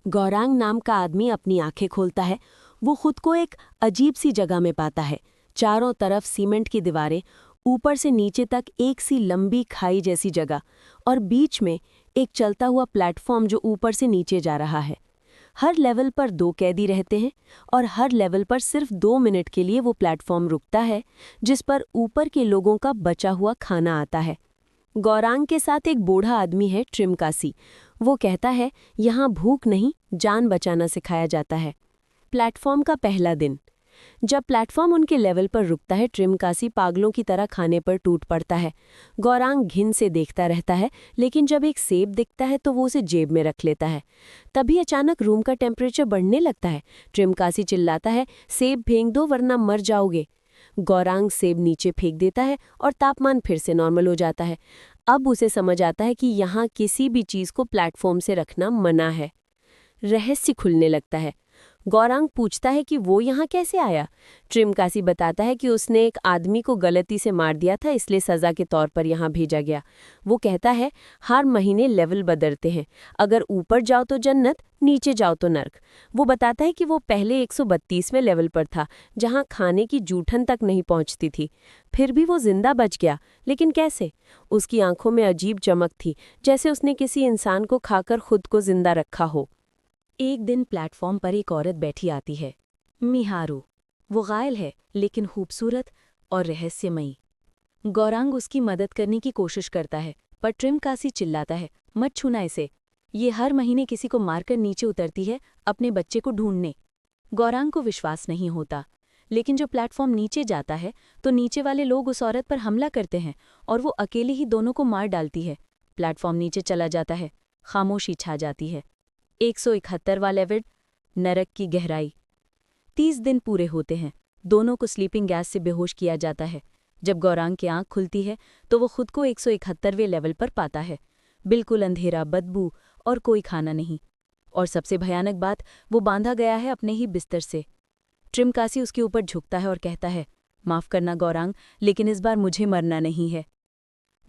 गौरांग नाम का आदमी अपनी आंखें खोलता है। वो खुद को एक अजीब सी जगह में पाता है। चारों तरफ सीमेंट की दीवारें, ऊपर से नीचे तक एक सी लंबी खाई जैसी जगह, और बीच में एक चलता हुआ प्लेटफॉर्म जो ऊपर से नीचे जा रहा है। हर लेवल पर 2 कैदी रहते हैं और हर लेवल पर सिर्फ 2 मिनट के लिए वो प्लेटफॉर्म रुकता है, जिस पर ऊपर के लोगों का बचा हुआ खाना आता है। गौरांग के साथ एक बूढ़ा आदमी है, ट्रिमकासी। वो कहता है, यहाँ भूख नहीं, जान बचाना सिखाया जाता है। प्लेटफॉर्म का पहला दिन। जब प्लेटफॉर्म उनके लेवल पर रुकता है, ट्रिमकासी पागलों की तरह खाने पर टूट पड़ता है। गौरांग घिन से देखता रहता है, लेकिन जब एक सेब दिखता है तो वो उसे जेब में रख लेता है। तभी अचानक रूम का टेम्परेचर बढ़ने लगता है। ट्रिमकासी चिल्लाता है, सेब फेंक दो वरना मर जाओगे। गौरांग सेब नीचे फेंक देता है और तापमान फिर से नॉर्मल हो जाता है। अब उसे समझ आता है कि यहाँ किसी भी चीज़ को प्लेटफॉर्म से रखना मना है। रहस्य खुलने लगता है। गौरांग पूछता है कि वो यहाँ कैसे आया। ट्रिमकासी बताता है कि उसने एक आदमी को गलती से मार दिया था, इसलिए सज़ा के तौर पर यहाँ भेजा गया। वो कहता है, हर महीने लेवल बदलते हैं, अगर ऊपर जाओ तो जन्नत, नीचे जाओ तो नर्क। वो बताता है कि वो पहले 132वें लेवल पर था, जहाँ खाने की जूठन तक नहीं पहुँचती थी। फिर भी वो जिंदा बच गया, लेकिन कैसे? उसकी आंखों में अजीब चमक थी, जैसे उसने किसी इंसान को खाकर खुद को जिंदा रखा हो। एक दिन प्लेटफॉर्म पर एक औरत बैठी आती है, मिहारू। वो घायल है, लेकिन खूबसूरत और रहस्यमयी। गौरांग उसकी मदद करने की कोशिश करता है, पर ट्रिमकासी चिल्लाता है, मत छूना इसे। ये हर महीने किसी को मारकर नीचे उतरती है, अपने बच्चे को ढूंढने। गौरांग को विश्वास नहीं होता, लेकिन जो प्लेटफॉर्म नीचे जाता है तो नीचे वाले लोग उस औरत पर हमला करते हैं और वो अकेले ही दोनों को मार डालती है। प्लेटफॉर्म नीचे चला जाता है, खामोशी छा जाती है। 171वां लेवल, नरक की गहराई। 30 दिन पूरे होते हैं। दोनों को स्लीपिंग गैस से बेहोश किया जाता है। जब गौरांग की आंख खुलती है तो वो खुद को 171वें लेवल पर पाता है। बिल्कुल अंधेरा, बदबू और कोई खाना नहीं। और सबसे भयानक बात, वो बांधा गया है अपने ही बिस्तर से। ट्रिमकासी उसके ऊपर झुकता है और कहता है, माफ करना गौरांग, लेकिन इस बार मुझे मरना नहीं है।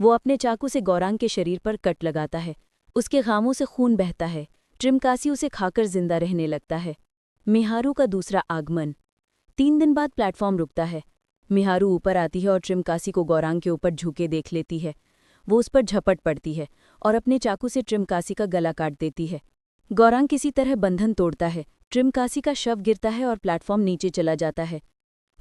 वो अपने चाकू से गौरांग के शरीर पर कट लगाता है। उसके घावों से खून बहता है। ट्रिमकासी उसे खाकर जिंदा रहने लगता है। मिहारू का दूसरा आगमन। 3 दिन बाद प्लेटफॉर्म रुकता है। मिहारू ऊपर आती है और ट्रिमकासी को गौरांग के ऊपर झुके देख लेती है। वो उस पर झपट पड़ती है और अपने चाकू से ट्रिमकासी का गला काट देती है। गौरांग किसी तरह बंधन तोड़ता है। ट्रिमकासी का शव गिरता है और प्लेटफॉर्म नीचे चला जाता है।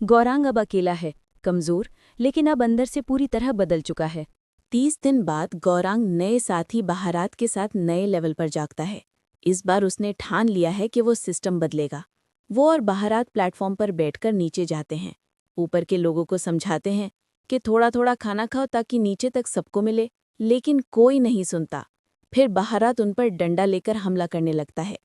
गौरांग अब अकेला है, कमजोर, लेकिन अब अंदर से पूरी तरह बदल चुका है। 30 दिन बाद गौरांग नए साथी बहारात के साथ नए लेवल पर जागता है। इस बार उसने ठान लिया है कि वो सिस्टम बदलेगा। वो और बहारात प्लेटफॉर्म पर बैठकर नीचे जाते हैं। ऊपर के लोगों को समझाते हैं कि थोड़ा थोड़ा खाना खाओ ताकि नीचे तक सबको मिले, लेकिन कोई नहीं सुनता। फिर बहारात उन पर डंडा लेकर हमला करने लगता है।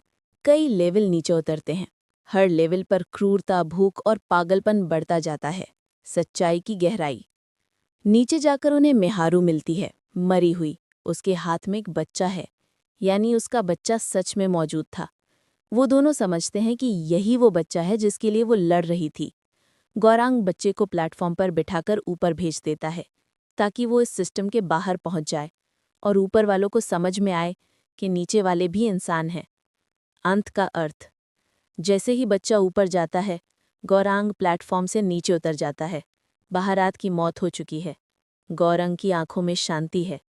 कई लेवल नीचे उतरते हैं। हर लेवल पर क्रूरता, भूख और पागलपन बढ़ता जाता है। सच्चाई की गहराई। नीचे जाकर उन्हें मिहारू मिलती है, मरी हुई। उसके हाथ में एक बच्चा है, यानी उसका बच्चा सच में मौजूद था। वो दोनों समझते हैं कि यही वो बच्चा है जिसके लिए वो लड़ रही थी। गौरांग बच्चे को प्लेटफॉर्म पर बिठाकर ऊपर भेज देता है, ताकि वो इस सिस्टम के बाहर पहुंच जाए और ऊपर वालों को समझ में आए कि नीचे वाले भी इंसान हैं। अंत का अर्थ। जैसे ही बच्चा ऊपर जाता है, गौरांग प्लेटफॉर्म से नीचे उतर जाता है। बहारात की मौत हो चुकी है। गौरांग की आंखों में शांति है।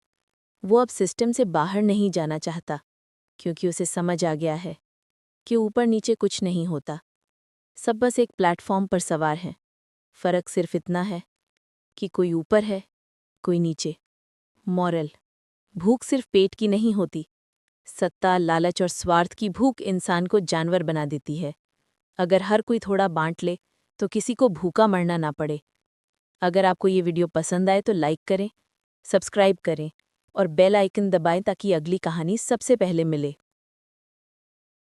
वो अब सिस्टम से बाहर नहीं जाना चाहता, क्योंकि उसे समझ आ गया है कि ऊपर नीचे कुछ नहीं होता। सब बस एक प्लेटफॉर्म पर सवार हैं। फर्क सिर्फ इतना है कि कोई ऊपर है, कोई नीचे। मॉरल। भूख सिर्फ पेट की नहीं होती। सत्ता, लालच और स्वार्थ की भूख इंसान को जानवर बना देती है। अगर हर कोई थोड़ा बांट ले तो किसी को भूखा मरना ना पड़े। अगर आपको ये वीडियो पसंद आए तो लाइक करें, सब्सक्राइब करें और बेल आइकन दबाएं ताकि अगली कहानी सबसे पहले मिले।